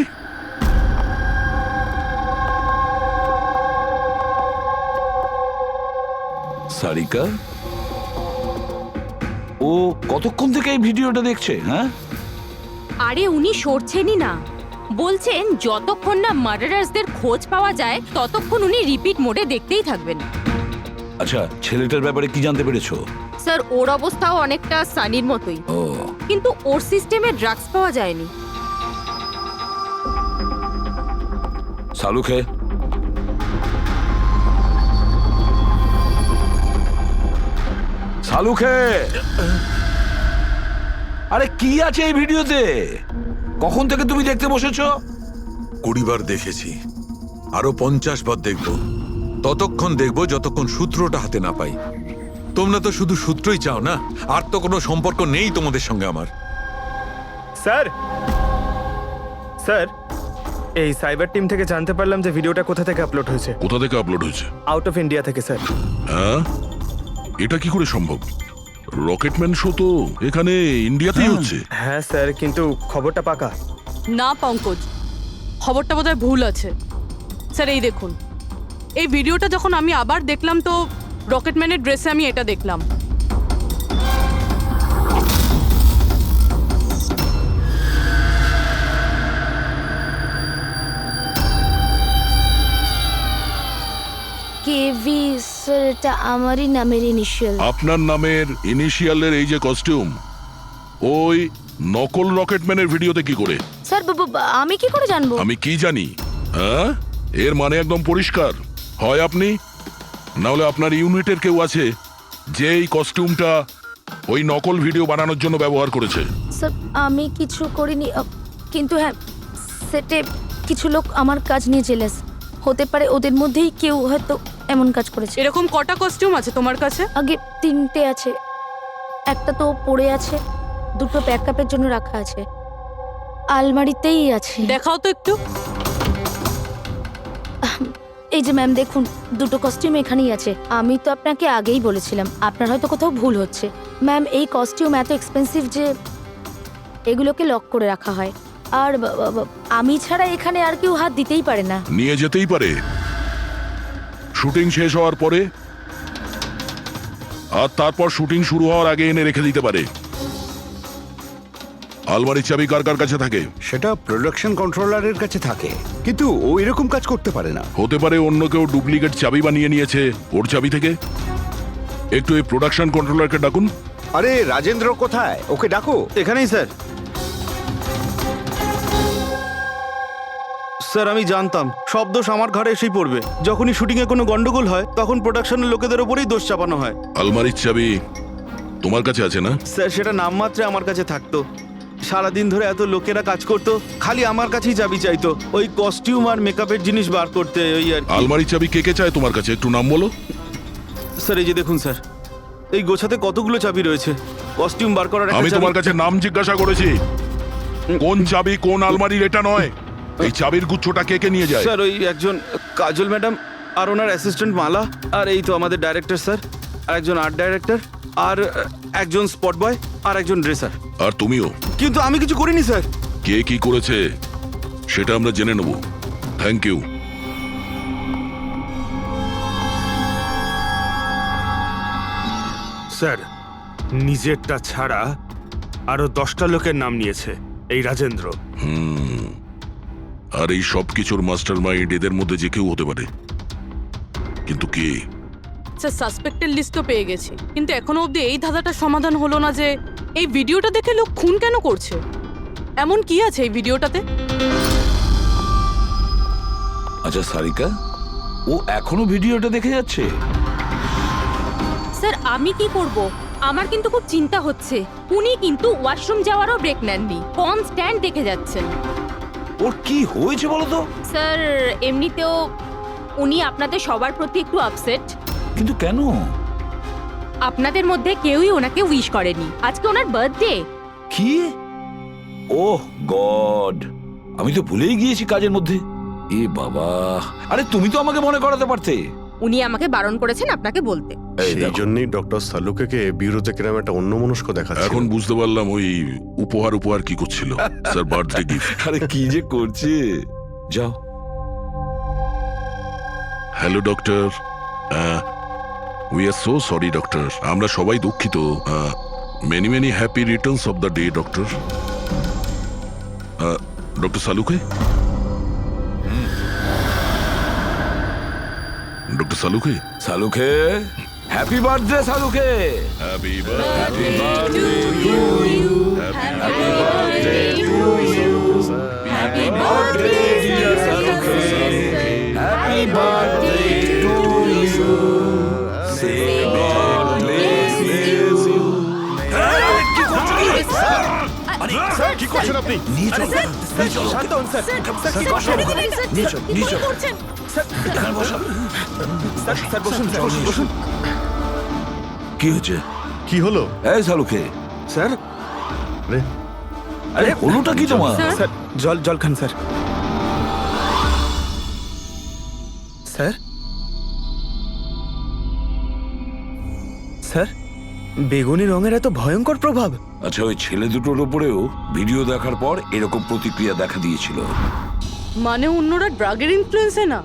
Speaker 10: সারিকা, ও কতক্ষণ থেকে এই ভিডিওটা দেখছে? হ্যাঁ,
Speaker 6: আরে উনি সরছেনই না, বলছেন যতক্ষণ না মার্ডারার্সদের খোঁজ পাওয়া যায় ততক্ষণ উনি রিপিট মোডে দেখতেই থাকবেন।
Speaker 10: আচ্ছা, ছেলেটার ব্যাপারে কি জানতে পেরেছো?
Speaker 15: স্যার ওর অবস্থাও অনেকটা সানির মতোই,
Speaker 10: ও,
Speaker 15: কিন্তু ওর সিস্টেমে ড্রাগস পাওয়া যায়নি।
Speaker 10: সালুখে, সালুখে, আরে কি আছে এই ভিডিওতে? কখন থেকে তুমি দেখতে বসেছো?
Speaker 11: 20 বার দেখেছি, আরো 50 বার দেখব। ততক্ষণ দেখব যতক্ষণ সূত্রটা হাতে না পাই। তোমরা তো শুধু সূত্রই চাও না, আর তো কোনো সম্পর্ক নেই তোমাদের সঙ্গে আমার।
Speaker 8: স্যার স্যার এই সাইবার টিম থেকে জানতে পারলাম যে ভিডিওটা কোথা থেকে আপলোড হয়েছে।
Speaker 4: কোথা থেকে আপলোড হয়েছে?
Speaker 8: আউট অফ ইন্ডিয়া থেকে স্যার।
Speaker 4: হ্যাঁ, এটা কি করে সম্ভব? রকেটম্যান শো তো এখানে ইন্ডিয়াতেই হচ্ছে।
Speaker 8: হ্যাঁ স্যার, কিন্তু খবরটা পাকা।
Speaker 14: না পঙ্কজ, খবরটা বোধহয় ভুল আছে। স্যার এই দেখুন, এই ভিডিওটা যখন আমি আবার দেখলাম তো রকেটম্যানের ড্রেসে আমি এটা দেখলাম।
Speaker 15: কেভি স্যার, এটা আমারই নামের ইনিশিয়াল।
Speaker 4: আপনার নামের ইনিশিয়ালের এই যে কস্টিউম, ওই নকল রকেটম্যানের ভিডিওতে কি করে?
Speaker 15: স্যার আমি কি করে জানবো?
Speaker 4: আমি কি জানি? হ্যাঁ, এর মানে একদম পরিষ্কার, হয় আপনি না হলে আপনার ইউনিটের কেউ আছে যে এই কস্টিউমটা ওই নকল ভিডিও বানানোর জন্য ব্যবহার করেছে।
Speaker 15: স্যার আমি কিছু করিনি, কিন্তু হ্যাঁ সেটে কিছু লোক আমার কাজ নিয়ে জেলাস হতে পারে, ওদের মধ্যেই কেউ হয়তো এমন কাজ করেছে।
Speaker 14: এরকম কটা কস্টিউম আছে তোমার কাছে?
Speaker 15: আগে 3টে আছে, একটা তো পড়ে আছে, 2টো ব্যাকআপের জন্য রাখা আছে, আলমারিতেই আছে।
Speaker 14: দেখাও তো একটু।
Speaker 15: এই যে ম্যাম দেখুন, 2টো কস্টিউম এখানেই আছে। আমি তো আপনাকে আগেই বলেছিলাম, আপনার হয়তো কোথাও ভুল হচ্ছে। ম্যাম এই কস্টিউম এত এক্সপেন্সিভ যে এগুলোকে লক করে রাখা হয়, আর আমি ছাড়া এখানে আর কেউ হাত দিতেই পারে না।
Speaker 4: নিয়ে যেতেই পারে শুটিং শেষ হওয়ার পরে, আর তারপর শুটিং শুরু হওয়ার আগে এনে রেখে দিতে পারে। আলমারির চাবি কার কার কাছে থাকে?
Speaker 7: সেটা প্রোডাকশন কন্ট্রোলারের কাছে থাকে, কিন্তু ও এরকম কাজ করতে পারে না।
Speaker 4: হতে পারে অন্য কেউ ডুপ্লিকেট চাবি বানিয়ে নিয়েছে ওর চাবি থেকে। একটু এই প্রোডাকশন কন্ট্রোলারকে ডাকুন।
Speaker 7: আরে রাজেন্দ্র কোথায়? ওকে ডাকো।
Speaker 3: এখানেই স্যার। স্যার আমি জানতাম সব দোষ আমার ঘাড়ে এসেই পড়বে। যখনই শুটিংয়ে কোনো গন্ডগোল হয় তখন প্রোডাকশনের লোকেদের ওপরেই দোষ চাপানো হয়।
Speaker 4: আলমারির চাবি তোমার কাছে আছে না?
Speaker 3: স্যার সেটা নামমাত্রে আমার কাছে থাকতো। সারাদিন ধরে এত লোকেরা কাজ করতো, খালি আমার কাছেই চাবি চাইতো ওই কস্টিউম আর মেকআপের জিনিস বার করতে, ওই আর কি।
Speaker 4: আলমারির চাবি কে কে চায় তোমার কাছে? একটু নাম বলো।
Speaker 3: স্যার এই যে দেখুন স্যার, এই গোছাতে কতগুলো চাবি রয়েছে। কস্টিউম বার করার একটা
Speaker 4: আমি
Speaker 3: চাবি-
Speaker 4: তোমার কাছে নাম জিজ্ঞাসা করেছি, কোন চাবি কোন আলমারির এটা নয়। এই চাবির গুচ্ছটা কে কে নিয়ে যায়?
Speaker 3: স্যার ওই একজন কাজল ম্যাডাম আর ওনার অ্যাসিস্ট্যান্ট মালা, আর এই তো আমাদের ডাইরেক্টর স্যার, আর একজন আর্ট ডাইরেক্টর, আর একজন স্পট বয়, আর একজন ড্রেসার।
Speaker 4: আর তুমিও?
Speaker 3: কিন্তু আমি কিছু করিনি স্যার।
Speaker 4: কে কি করেছে সেটা আমরা জেনে নেব। Thank you.
Speaker 3: স্যার নিজেরটা ছাড়া আরো 10টা লোকের নাম নিয়েছে এই রাজেন্দ্র।
Speaker 4: আর এই সব কিছুর মাস্টার মাইন্ড এদের মধ্যে যে কেউ হতে পারে, কিন্তু কে?
Speaker 14: স্যার সাসপেক্টেড লিস্ট তো পেয়ে গেছি, কিন্তু এখনো অবধি এই ধাঁধাটার সমাধান হলো না যে এই ভিডিওটা দেখে লোক খুন কেন করছে। এমন কি আছে এই ভিডিওটাতে?
Speaker 10: আচ্ছা সারিকা, ও এখনো ভিডিওটা দেখে যাচ্ছে?
Speaker 15: স্যার আমি কি করব? আমার কিন্তু খুব চিন্তা হচ্ছে। উনি কিন্তু ওয়াশরুম যাওয়ারও ব্রেক নেননি, কনস্ট্যান্ট দেখে যাচ্ছেন।
Speaker 10: ওর কি হয়েছে বলো তো?
Speaker 15: স্যার এমনিতেও উনি আপনাদের সবার প্রতি একটু আপসেট।
Speaker 10: কিন্তু কেন?
Speaker 15: আপনাদের মধ্যে কেউই ওনাকে উইশ করেনি। আজকে ওনার বার্থডে।
Speaker 10: কি? ওহ গড, আমি তো ভুলেই গিয়েছি কাজের মধ্যে। এ বাবা, আরে তুমি তো আমাকে মনে করাতে পারতে।
Speaker 15: উনি আমাকে বারণ করেছেন আপনাকে বলতে।
Speaker 2: সেই জন্যই ডক্টর সালুকে বিউরোতে কিরম একটা অন্যমনস্ক দেখাচ্ছে।
Speaker 4: এখন বুঝতে পারলাম ওই উপহার কি করছিল। Sir birthday gift.
Speaker 10: আরে কি যে করছে। যাও।
Speaker 4: Hello doctor, we are so sorry doctor, আমরা সবাই দুঃখিত। Many many happy returns of the day doctor. Doctor সালুকে, ডক্টর সালুকে,
Speaker 10: সালুকে হ্যাপি বার্থডে শাহরুখে।
Speaker 4: Happy
Speaker 10: happy birthday to you. সে গড ব্লেস ইউ।
Speaker 5: কি করছেন আপনি?
Speaker 8: শান্ত হন স্যার। স্যার বসুন স্যার, বসুন।
Speaker 10: কি হচ্ছে?
Speaker 2: কি হলো?
Speaker 10: এই শাহরুখে,
Speaker 8: স্যার
Speaker 2: আরে
Speaker 10: আরে হলোটা কি তোমার?
Speaker 8: স্যার জল খান স্যার। স্যার স্যার বেগুনি রঙের এত ভয়ঙ্কর প্রভাব?
Speaker 10: আচ্ছা, ওই ছেলে দুটোর ওপরেও ভিডিও দেখার পর এরকম প্রতিক্রিয়া দেখা দিয়েছিল।
Speaker 14: মানে অন্যরা ড্রাগের ইনফ্লুয়েন্সে না,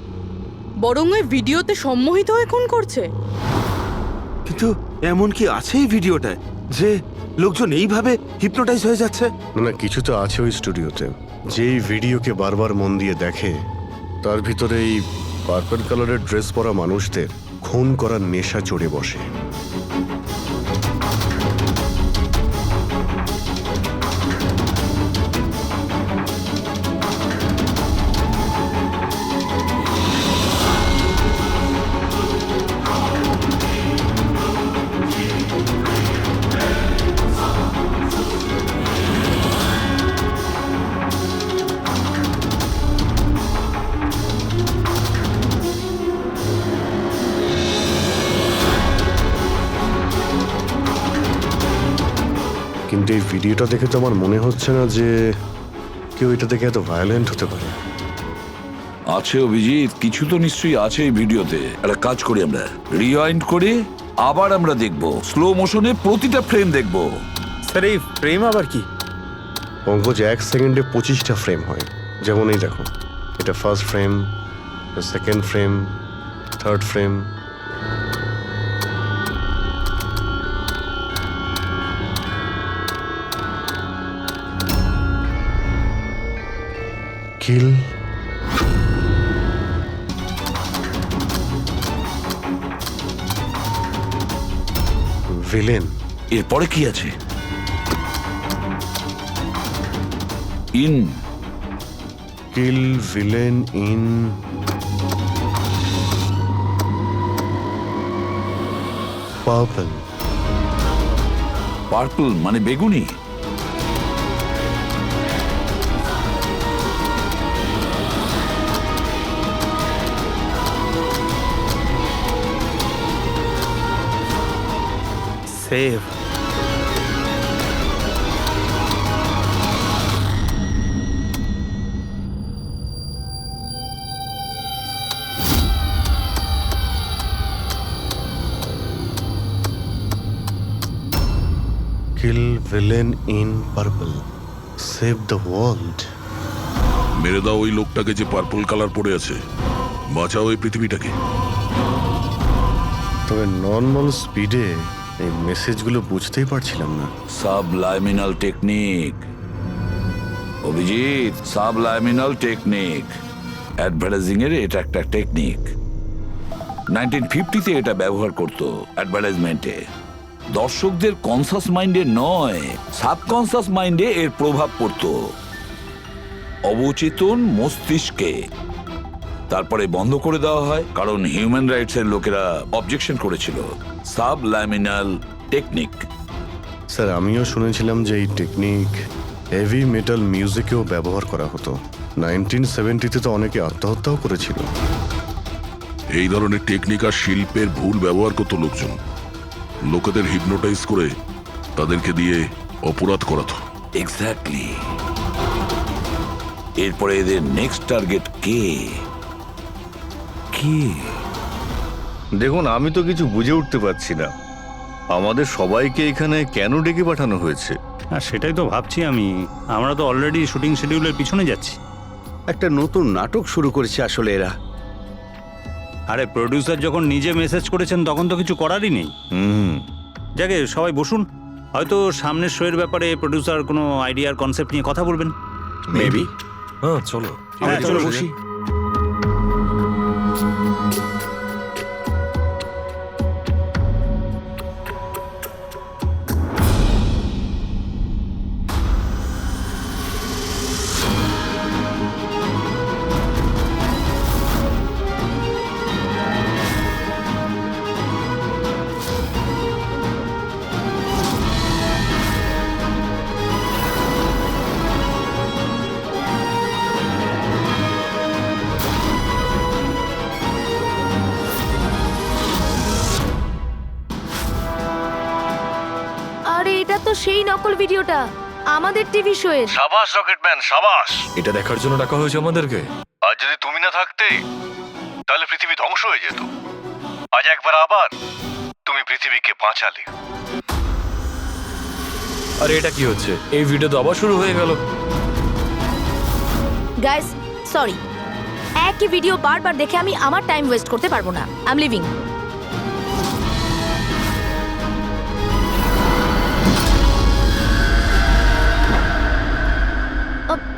Speaker 14: বরং ওই ভিডিওতে সম্মোহিত হয়ে খুন করছে।
Speaker 5: কিন্তু এমন কি আছে এই ভিডিওটায় যে লোকজন এইভাবে হিপনোটাইজ হয়ে যাচ্ছে?
Speaker 2: না, কিছু তো আছে ওই স্টুডিওতে। যেই ভিডিওকে বারবার মন দিয়ে দেখে তার ভিতরে এই পার্পল কালারের ড্রেস পরা মানুষদের খুন করার নেশা চড়ে বসে। কিন্তু এই ভিডিওটা দেখে তো আমার মনে হচ্ছে না যে কেউ এটা দেখে এত ভায়োলেন্ট হতে পারে।
Speaker 10: আছে অভিজিৎ, কিছু তো নিশ্চয়ই আছে এই ভিডিওতে। একটা কাজ করি, আমরা রিওয়াইন্ড করে আবার আমরা দেখব, স্লো মোশনে প্রতিটা ফ্রেম দেখব।
Speaker 8: স্যার এই ফ্রেম আবার কি?
Speaker 2: পঙ্কজ, 1 সেকেন্ডে 25টা ফ্রেম হয়। যেমন এই দেখো, এটা first frame, second frame, third frame. Kill, villain.
Speaker 10: এরপরে কি আছে? In,
Speaker 2: kill, villain, in, purple.
Speaker 10: Purple মানে বেগুনি।
Speaker 8: Save.
Speaker 2: Kill, villain, in, purple, save the world.
Speaker 4: মেরে দাও ওই লোকটাকে যে পার্পল কালার পরে আছে, বাঁচাও এই পৃথিবীটাকে।
Speaker 2: তবে নর্মাল স্পিডে এই মেসেজগুলো বুঝতেই পারছিলাম না।
Speaker 10: সাবলাইমিনাল টেকনিক অভিজিৎ, সাবলাইমিনাল টেকনিক। অ্যাডভার্টাইজিং এর এটা একটা টেকনিক। 1950-তে এটা ব্যবহার করতো অ্যাডভার্টাইজমেন্টে। দর্শকদের কনসাস মাইন্ডে নয়, সাবকনসাস মাইন্ডে এর প্রভাব পড়তো, অবচেতন মস্তিষ্কে। তারপরে বন্ধ করে দেওয়া হয় কারণ হিউম্যান রাইটস এর লোকেরা অবজেকশন করেছিল। সাবলাইমিনাল টেকনিক।
Speaker 2: স্যার, আমিও শুনেছিলাম যে এই টেকনিক হেভি মেটাল মিউজিকেও ব্যবহার করা হতো। 1970-তে তো অনেকে আত্মহত্যাও করেছিল।
Speaker 4: এই ধরনের টেকনিক আর শিল্পের ভুল ব্যবহার করতো লোকজন। লোকেদের হিপনোটাইজ করে তাদেরকে দিয়ে অপরাধ করাতো।
Speaker 10: এক্স্যাক্টলি। এরপরে এদের নেক্সট টার্গেট কে?
Speaker 9: দেখুন, আমি তো কিছু বুঝে উঠতে পারছি না। আমাদের সবাইকে এখানে কেন ডেকে পাঠানো হয়েছে?
Speaker 5: সেটাই তো ভাবছি আমি। আমরা তো অলরেডি শুটিং শিডিউলের পিছনে যাচ্ছি।
Speaker 7: একটা নতুন নাটক শুরু করেছে আসলে এরা।
Speaker 5: আরে প্রডিউসার যখন নিজে মেসেজ করেছেন তখন তো কিছু করারই নেই। যাকে সবাই বসুন, হয়তো সামনের শোয়ের ব্যাপারে প্রডিউসার কোনো আইডিয়ার কনসেপ্ট নিয়ে কথা বলবেন।
Speaker 13: মেবি। হ্যাঁ চলো।
Speaker 5: চলো বসি।
Speaker 15: সেই নকল ভিডিওটা আমাদের টিভি শোয়ের।
Speaker 9: সাবাস রকেটম্যান সাবাস।
Speaker 13: এটা দেখার জন্য ডাকা হয়েছে আমাদেরকে।
Speaker 9: আর যদি তুমি না থাকতে তাহলে পৃথিবী ধ্বংস হয়ে যেত। আজ একবার আবার তুমি পৃথিবীকে বাঁচালে।
Speaker 13: আরে এটা কি হচ্ছে? এই ভিডিও তো আবার শুরু হয়ে গেল।
Speaker 15: গাইস সরি, একই ভিডিও বারবার দেখে আমি আমার টাইম ওয়েস্ট করতে পারবো না। I am living.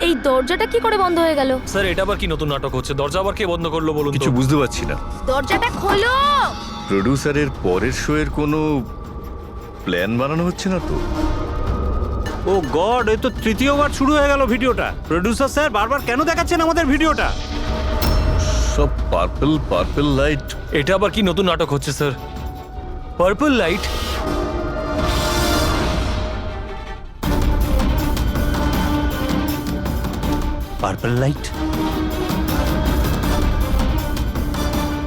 Speaker 15: এই দরজাটা কি করে বন্ধ হয়ে গেল?
Speaker 13: স্যার এটা আবার কি নতুন নাটক হচ্ছে? দরজা আবার কে বন্ধ করলো বলুন তো?
Speaker 9: কিছু বুঝতে পারছি না।
Speaker 15: দরজাটা খোলো।
Speaker 9: প্রডিউসারের পরের শো এর কোনো প্ল্যান বানানো হচ্ছে না তো?
Speaker 5: ও গড, এই তো তৃতীয়বার শুরু হয়ে গেল ভিডিওটা। প্রোডিউসার স্যার বারবার কেন দেখাচ্ছেন আমাদের ভিডিওটা?
Speaker 9: সব পার্পল পার্পল লাইট।
Speaker 13: এটা আবার কি নতুন নাটক হচ্ছে sir? Purple light?
Speaker 5: Purple light?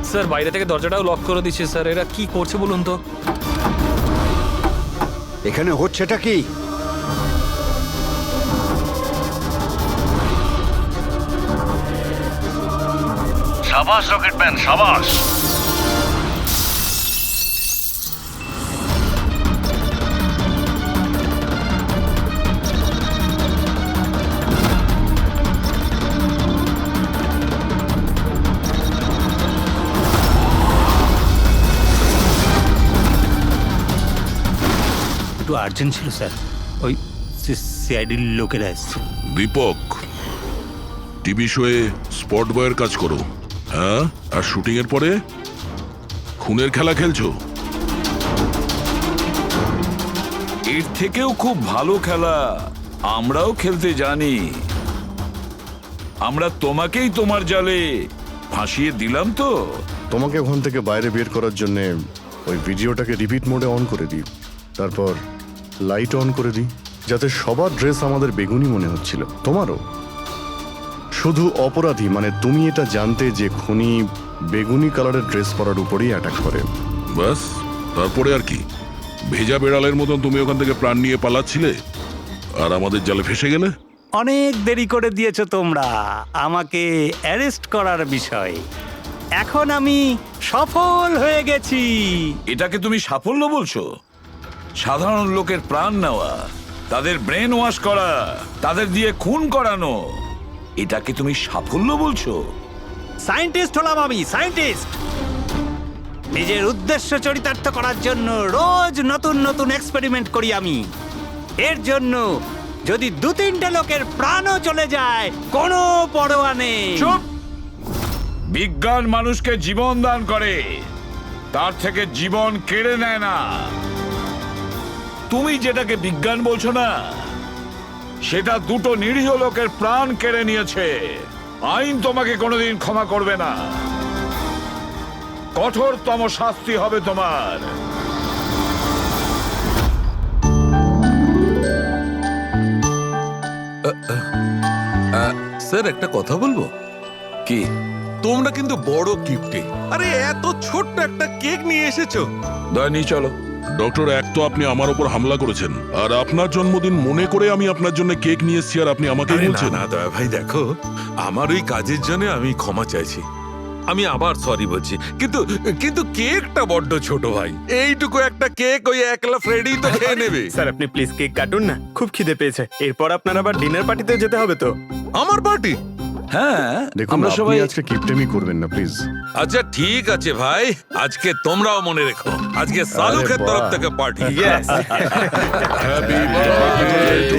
Speaker 13: Sir বাইরে থেকে দরজাটাও লক করে দিচ্ছে স্যার। এরা কি করছে বলুন তো?
Speaker 7: এখানে হচ্ছেটা কি?
Speaker 9: সাবাস রকেটম্যান সাবাস।
Speaker 5: একটু আর্জেন্ট ছিল স্যার, ওই সিআইডির লোকেরা এসছে।
Speaker 4: দীপক, টিভি শোয়ে স্পট বয়ের কাজ করো, হ্যাঁ? আর শুটিং এর পরে খুনের খেলা খেলছো?
Speaker 10: এর থেকেও খুব ভালো খেলা আমরাও খেলতে জানি। আমরা তোমাকেই তোমার জালে ফাঁসিয়ে দিলাম তো।
Speaker 2: তোমাকে ওখান থেকে বাইরে বের করার জন্য ওই ভিডিওটাকে রিপিট মোডে অন করে দিই, তারপর লাইট অন করে দিই, যাতে সবার ড্রেস আমাদের বেগুনি মনে হচ্ছিল, তোমারও। শুধু অপরাধী মানে তুমি এটা জানতে যে খুনি বেগুনি কালারের ড্রেস পরার উপরেই অ্যাটাক করে।
Speaker 4: বাস, তারপরে আর কি? ভেজা বেড়ালের মতন তুমি ওখান থেকে প্রাণ নিয়ে পালাচ্ছিলে আর আমাদের জালে ফেসে গেলে।
Speaker 5: অনেক দেরি করে দিয়েছো তোমরা আমাকে অ্যারেস্ট করার বিষয়ে। এখন আমি সফল হয়ে গেছি।
Speaker 10: এটাকে তুমি সাফল্য বলছো? সাধারণ লোকের প্রাণ নেওয়া, তাদের ব্রেন ওয়াশ করা, তাদের দিয়ে খুন করানো, এটাকে তুমি সাফল্য বলছো?
Speaker 5: সায়েন্টিস্ট হলাম আমি, সায়েন্টিস্ট। নিজের উদ্দেশ্য চরিতার্থ করার জন্য রোজ নতুন নতুন এক্সপেরিমেন্ট করি আমি। এর জন্য যদি 2-3টে লোকের প্রাণও চলে যায় কোনো পরোয়া নেই।
Speaker 10: চুপ! বিজ্ঞান মানুষকে জীবন দান করে, তার থেকে জীবন কেড়ে নেয় না। তুমি যেটাকে বিজ্ঞান বলছো না, সেটা 2টো নিরীহ লোকের প্রাণ কেড়ে নিয়েছে। আইন তোমাকে কোনোদিন ক্ষমা করবে না। কঠোরতম শাস্তি হবে তোমার।
Speaker 11: স্যার একটা কথা বলবো
Speaker 10: কি?
Speaker 11: তোমরা কিন্তু বড় কিপ্টে। আরে এত ছোট্ট একটা কেক নিয়ে এসেছো।
Speaker 10: দয়নি চলো।
Speaker 4: ডক্টর, এক তো আপনি আমার উপর হামলা করেছেন, আর আপনার জন্মদিন মনে করে আমি আপনার জন্য কেক নিয়ে এসেছি, আর আপনি আমাকে
Speaker 11: আরে না
Speaker 4: বলছেন?
Speaker 11: না দয়া ভাই, দেখো আমার ওই কাজের জন্য আমি ক্ষমা চাইছি। আমি আবার সরি বলছি, কিন্তু কিন্তু কেকটা বড্ড ছোট ভাই। এইটুকু একটা কেক ওই একলা ফ্রেডি তো খেয়ে নেবে।
Speaker 8: স্যার আপনি প্লিজ কেক কাটুন না, খুব খিদে পেয়েছে। এরপর আপনার আবার ডিনার পার্টিতে যেতে হবে তো।
Speaker 11: আমার পার্টি?
Speaker 10: হ্যাঁ,
Speaker 2: দেখুন
Speaker 10: আমরা
Speaker 2: আপনি
Speaker 10: সবাই
Speaker 2: আজকে কিপটেমি করবেন না প্লিজ।
Speaker 11: আচ্ছা ঠিক আছে ভাই, আজকে তোমরাও মনে রেখো, আজকে সালুকের তরফ থেকে পার্টি।
Speaker 4: Happy birthday two